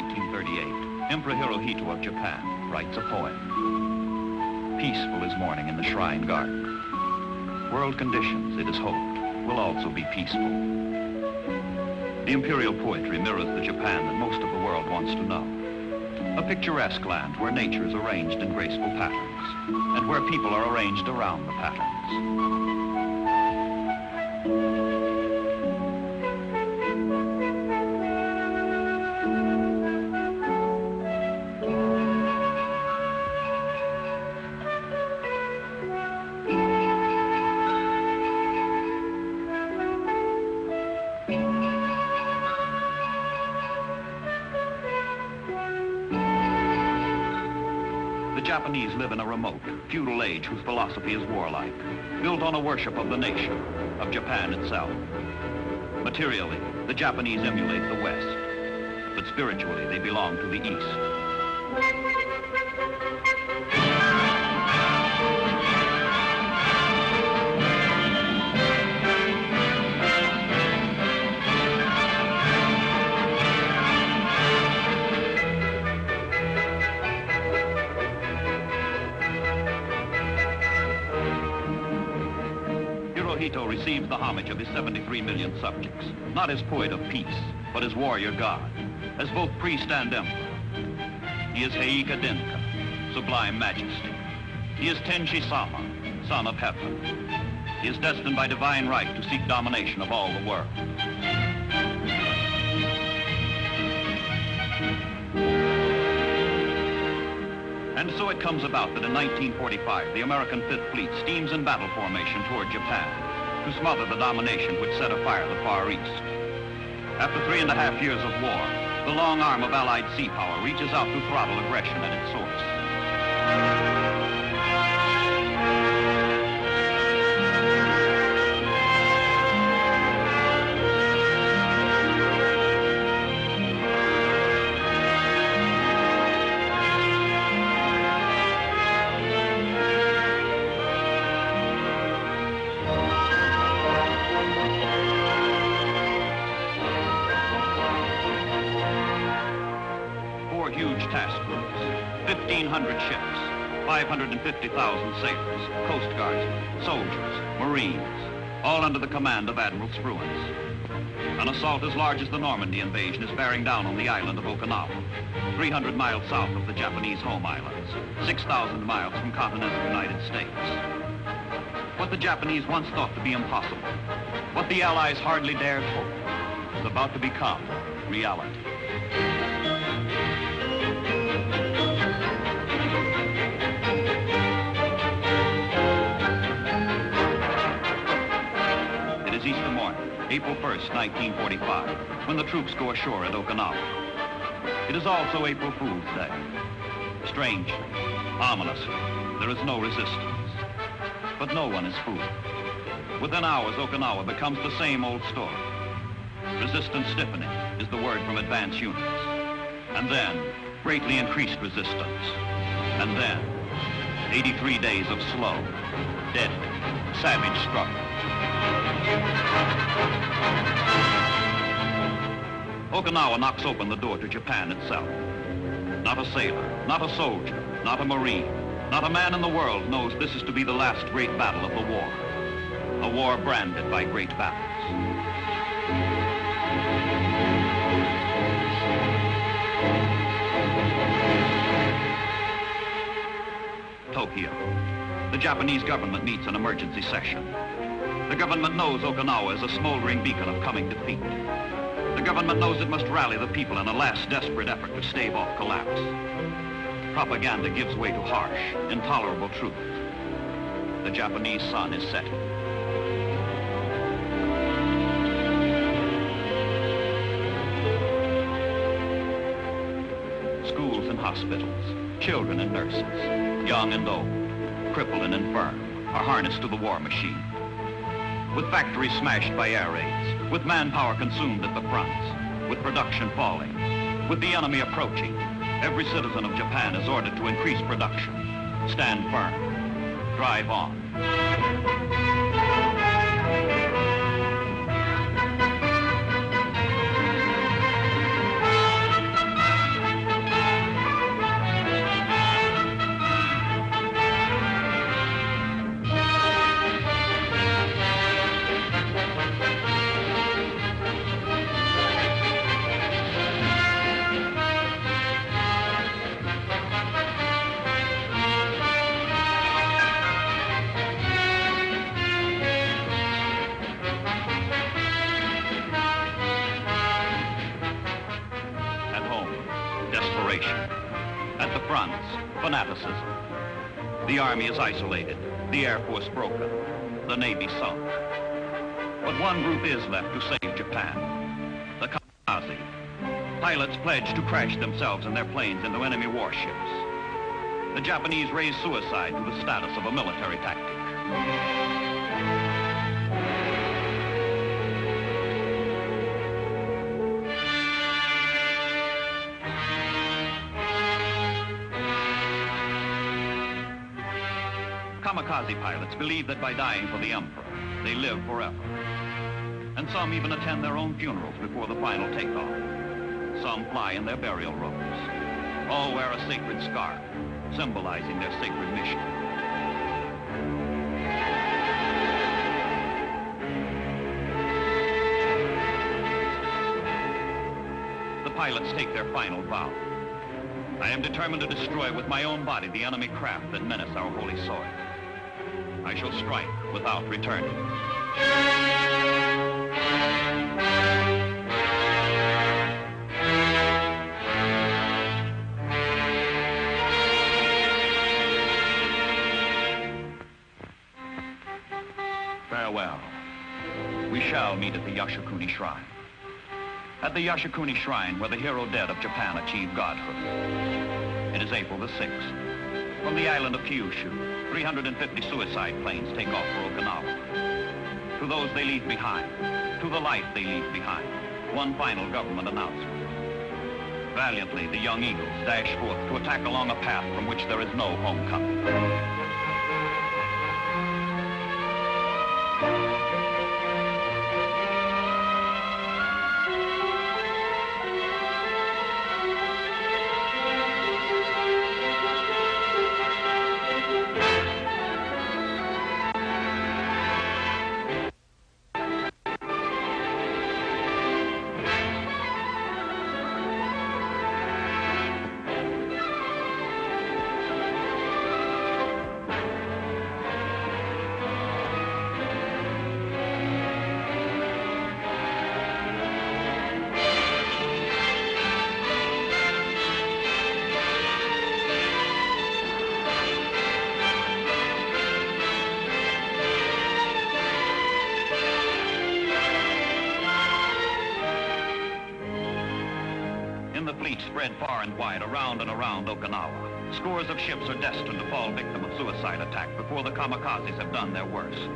1938, Emperor Hirohito of Japan writes a poem. Peaceful is morning in the shrine garden. World conditions, it is hoped, will also be peaceful. The Imperial poetry mirrors the Japan that most of the world wants to know. A picturesque land where nature is arranged in graceful patterns, and where people are arranged around the patterns. The Japanese live in a remote, feudal age whose philosophy is warlike, built on a worship of the nation, of Japan itself. Materially, the Japanese emulate the West, but spiritually they belong to the East. Hirohito receives the homage of his 73 million subjects, not as poet of peace, but as warrior god, as both priest and emperor. He is Heika Denka, sublime majesty. He is Tenshi-sama, son of heaven. He is destined by divine right to seek domination of all the world. And so it comes about that in 1945, the American Fifth Fleet steams in battle formation toward Japan to smother the domination which set afire the Far East. After 3.5 years of war, the long arm of Allied sea power reaches out to throttle aggression at its source. 1,500 ships, 550,000 sailors, coast guardsmen, soldiers, marines, all under the command of Admiral Spruance. An assault as large as the Normandy invasion is bearing down on the island of Okinawa, 300 miles south of the Japanese home islands, 6,000 miles from continental United States. What the Japanese once thought to be impossible, what the Allies hardly dared hope, is about to become reality. Easter morning, April 1st, 1945, when the troops go ashore at Okinawa. It is also April Fool's Day. Strangely, ominously, there is no resistance. But no one is fooled. Within hours, Okinawa becomes the same old story. Resistance stiffening is the word from advance units. And then, greatly increased resistance. And then, 83 days of slow, deadly, savage struggle. Okinawa knocks open the door to Japan itself. Not a sailor, not a soldier, not a marine, not a man in the world knows this is to be the last great battle of the war. A war branded by great battles. Tokyo. The Japanese government meets an emergency session. The government knows Okinawa is a smoldering beacon of coming defeat. The government knows it must rally the people in a last desperate effort to stave off collapse. Propaganda gives way to harsh, intolerable truth. The Japanese sun is setting. Schools and hospitals, children and nurses, young and old, crippled and infirm, are harnessed to the war machine. With factories smashed by air raids, with manpower consumed at the fronts, with production falling, with the enemy approaching, every citizen of Japan is ordered to increase production, stand firm, drive on. desperation. At the fronts, fanaticism. The army is isolated, the air force broken, the navy sunk. But one group is left to save Japan, the Kamikaze. Pilots pledge to crash themselves and their planes into enemy warships. The Japanese raise suicide to the status of a military tactic. Kamikaze pilots believe that by dying for the Emperor, they live forever. And some even attend their own funerals before the final takeoff. Some fly in their burial robes. All wear a sacred scarf, symbolizing their sacred mission. The pilots take their final vow. I am determined to destroy with my own body the enemy craft that menace our holy soil. I shall strike without returning. Farewell. We shall meet at the Yasukuni Shrine. At the Yasukuni Shrine, where the hero dead of Japan achieved godhood. It is April the 6th. From the island of Kyushu, 350 suicide planes take off for Okinawa. To those they leave behind, to the life they leave behind, one final government announcement. Valiantly, the young eagles dash forth to attack along a path from which there is no homecoming. Spread far and wide around and around Okinawa. Scores of ships are destined to fall victim of suicide attack before the Kamikazes have done their worst.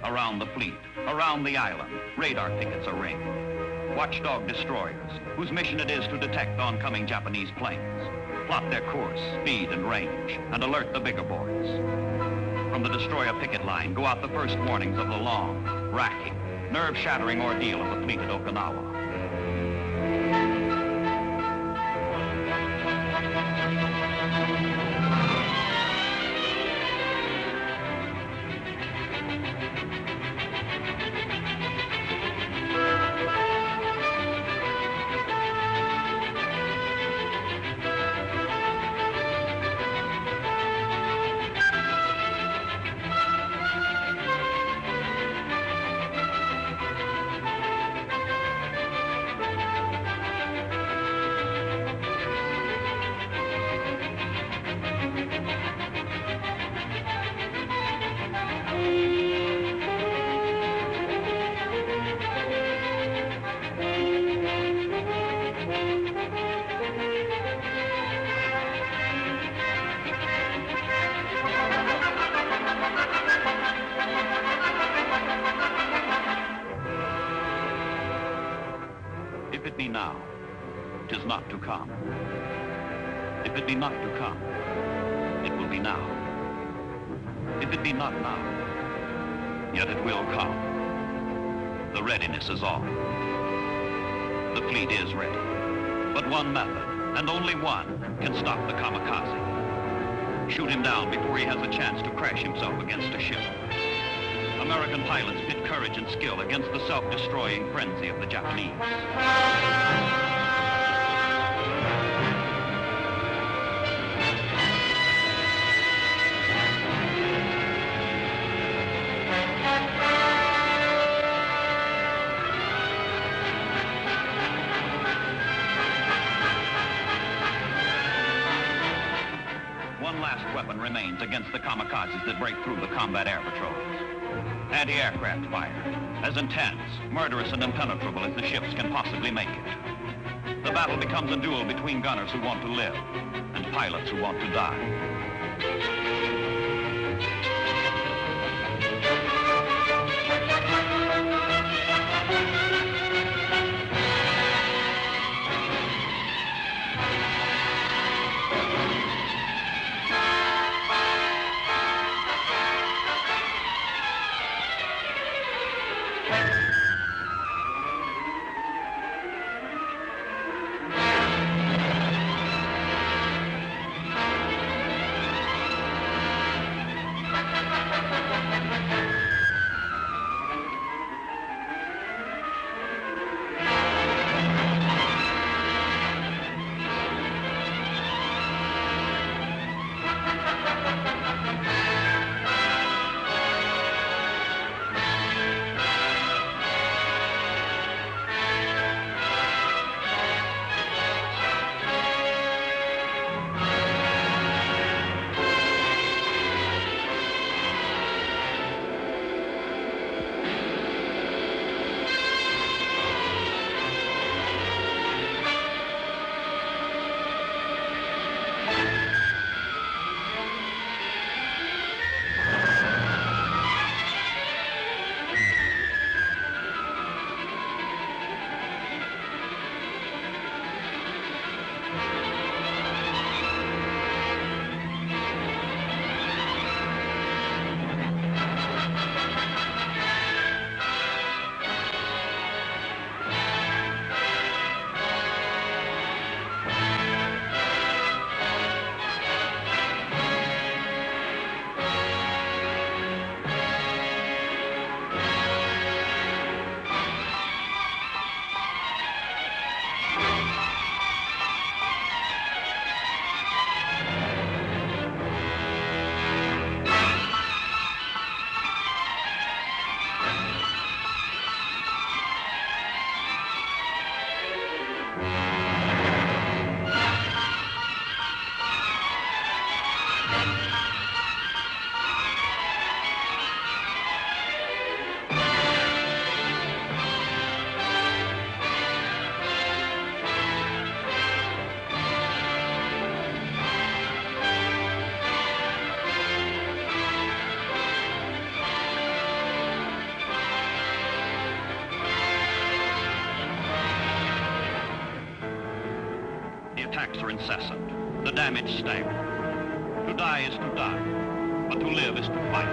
Around the fleet, around the island, radar pickets are ringed. Watchdog destroyers, whose mission it is to detect oncoming Japanese planes, plot their course, speed, and range, and alert the bigger boys. From the destroyer picket line go out the first warnings of the long, racking, nerve-shattering ordeal of the fleet at Okinawa. If it be now, 'tis not to come. If it be not to come, it will be now. If it be not now, yet it will come. The readiness is all. The fleet is ready. But one method, and only one, can stop the Kamikaze. Shoot him down before he has a chance to crash himself against a ship. American pilots pit courage and skill against the self-destroying frenzy of the Japanese. one last weapon remains against the kamikazes that break through the combat air patrols. Anti-aircraft fire, as intense, murderous, and impenetrable as the ships can possibly make it. The battle becomes a duel between gunners who want to live and pilots who want to die. Attacks are incessant, the damage staggering. To die is to die, but to live is to fight.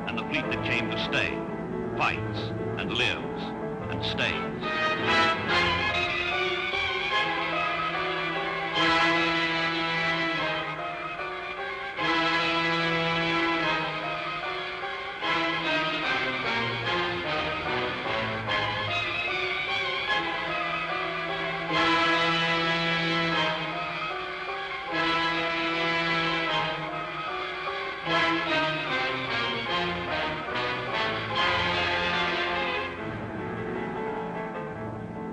And the fleet that came to stay fights and lives and stays.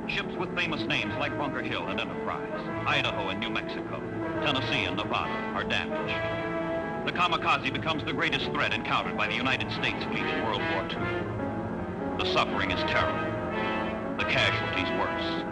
Ships with famous names like Bunker Hill and Enterprise, Idaho and New Mexico, Tennessee and Nevada are damaged. The Kamikaze becomes the greatest threat encountered by the United States fleet in World War II. The suffering is terrible, the casualties worse.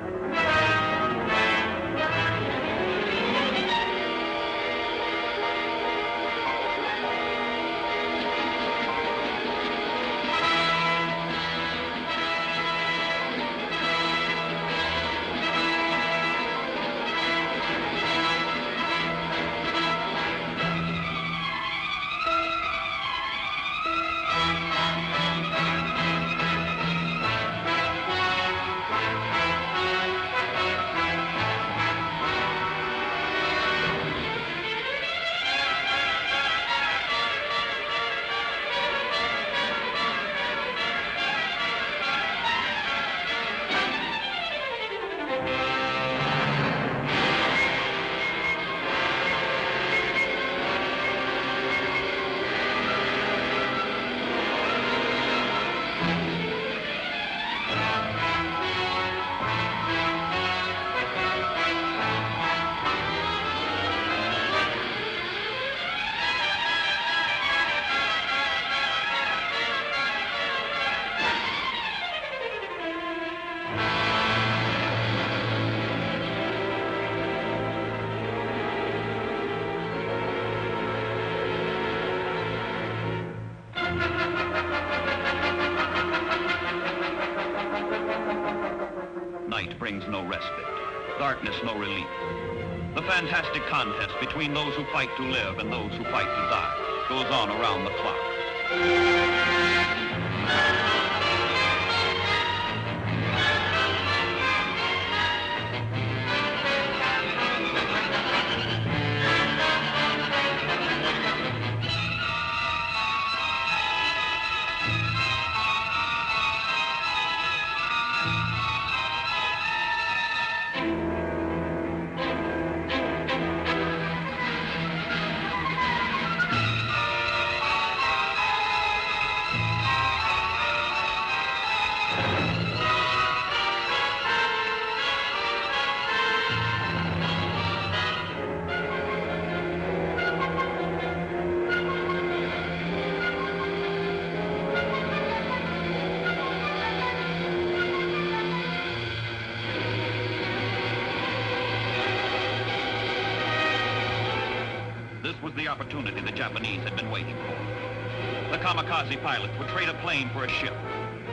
no respite, darkness no relief. The fantastic contest between those who fight to live and those who fight to die goes on around the clock. This was the opportunity the Japanese had been waiting for. The Kamikaze pilots would trade a plane for a ship,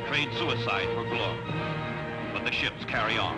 trade suicide for glory. But the ships carry on.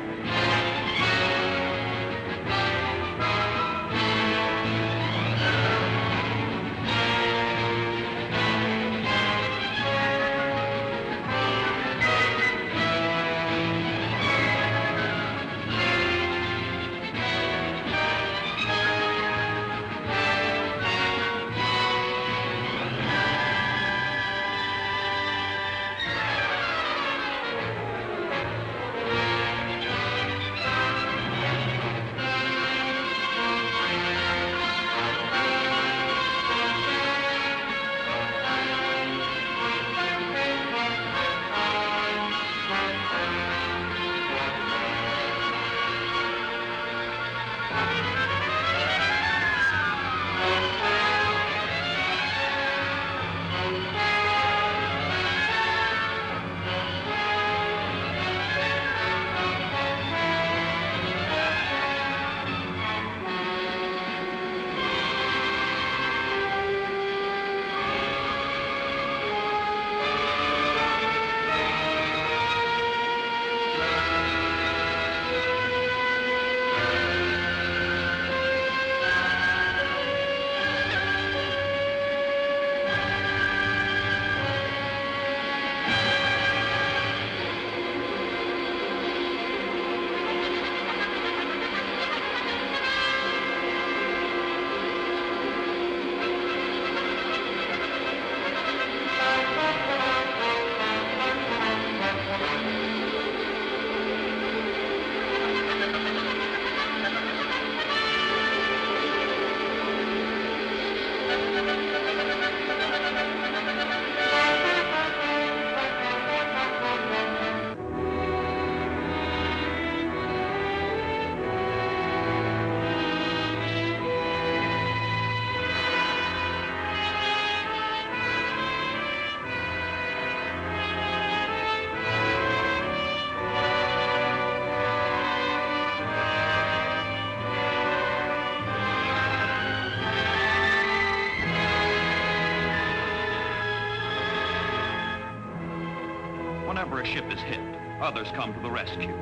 Whenever a ship is hit, others come to the rescue.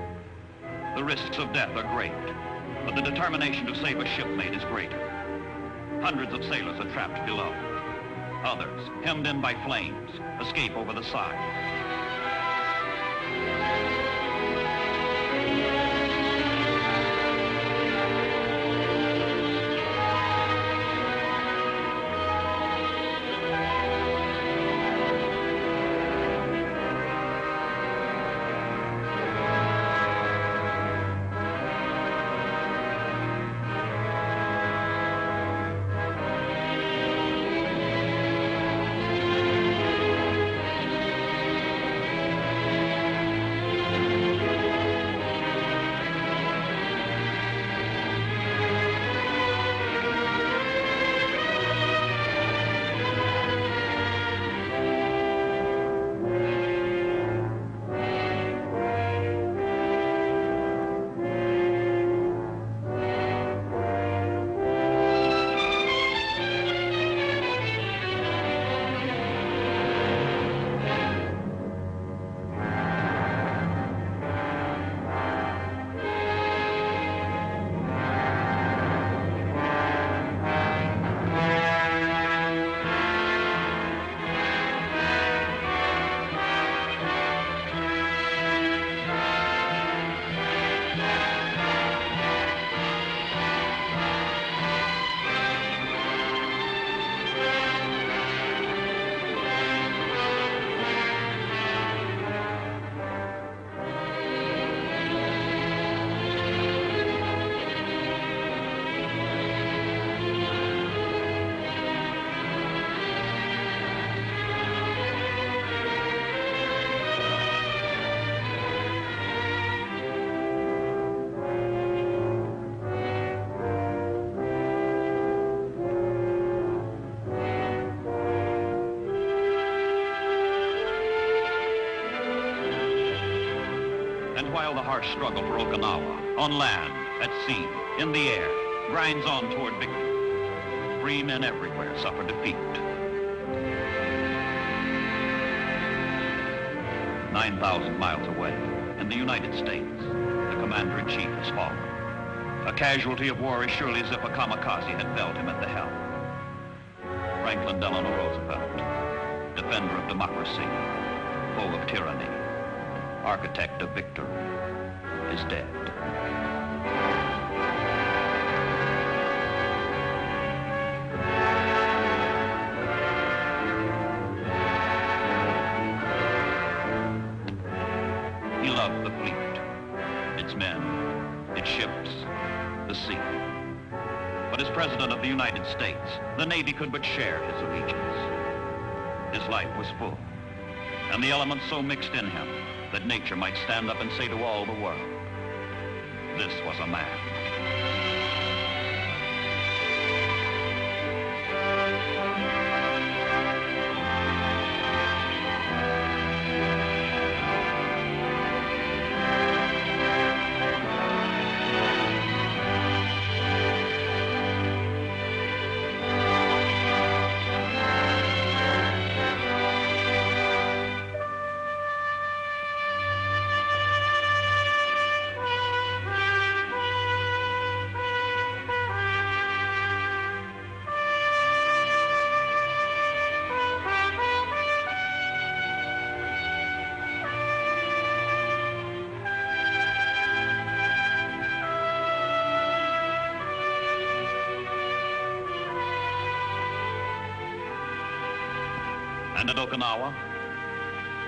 The risks of death are great, but the determination to save a shipmate is greater. Hundreds of sailors are trapped below. Others, hemmed in by flames, escape over the side. while the harsh struggle for Okinawa, on land, at sea, in the air, grinds on toward victory, free men everywhere suffer defeat. 9,000 miles away, in the United States, the commander-in-chief has fallen. A casualty of war as surely as if a kamikaze had felled him at the helm. Franklin Delano Roosevelt, defender of democracy, foe of tyranny, architect of victory, is dead. He loved the fleet, its men, its ships, the sea. But as President of the United States, the Navy could but share his allegiance. His life was full, and the elements so mixed in him that nature might stand up and say to all the world, this was a man. And at Okinawa,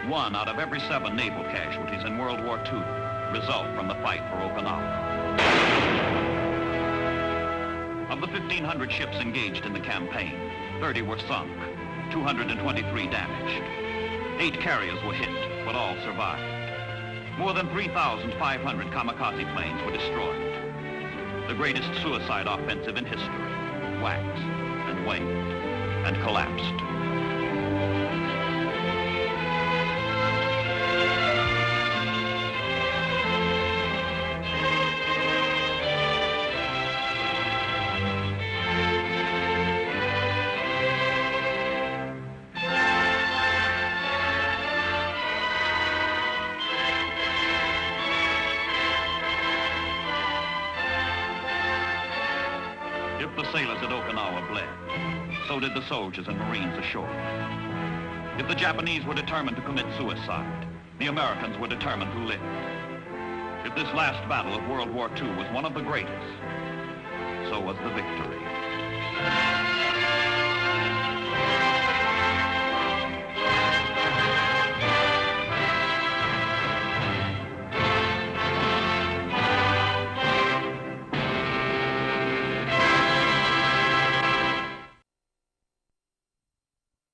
1 out of every 7 naval casualties in World War II result from the fight for Okinawa. Of the 1,500 ships engaged in the campaign, 30 were sunk, 223 damaged. 8 carriers were hit, but all survived. More than 3,500 kamikaze planes were destroyed. The greatest suicide offensive in history, waxed and waned and collapsed. If the sailors at Okinawa bled, so did the soldiers and Marines ashore. If the Japanese were determined to commit suicide, the Americans were determined to live. If this last battle of World War II was one of the greatest, so was the victory.